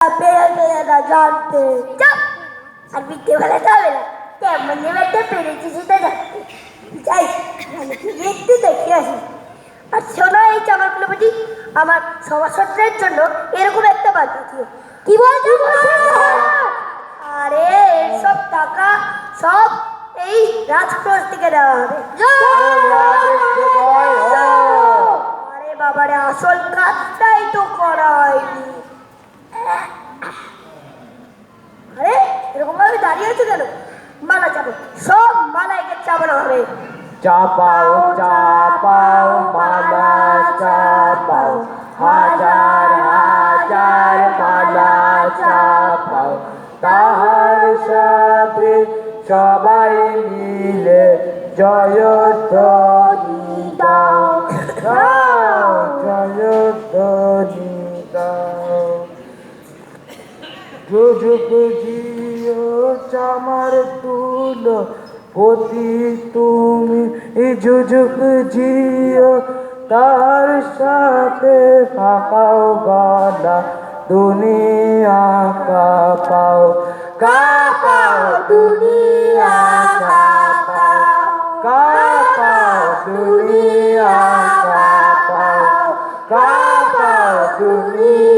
বেরোতে না জানতে চাপ আর বিদ্যে বেলাতে হবে না তেমন নেবেতে পেরেছি সেটা জানতে যাই একটু দেখে আসি। আর শোনো এই চামারগুলো বুঝি আমার সমাজসত্রের জন্য এরকম একটা বার্তা দিও। কি বলছো? আরে সব টাকা সব এই রাজপ্রস থেকে দেওয়া হবে। আরে বাবারে আসল কাজটাই তো করা হয়নি। আরে এরকম ভাবে দাঁড়িয়ে আছে কেন? মালা চাপো, সব মালাইকে চাপানো হবে। চাপাও চাপাও মালা চাপাও, হাজার হাজার মালা চাপাও, তাহার সাথে সবাই মিলে জয়ধ্বনি দাও, দাও জয়ধ্বনি দাও। যুগ জিও চামার তুলো পতি তুমি, যুগ জিও তার সাথে ফাঁকাও গলা দুনিয়া কাঁপাও, কাঁপাও দুনিয়া কাঁপাও, কাঁপাও দুনিয়া কাঁপাও, কাঁপাও দুনিয়া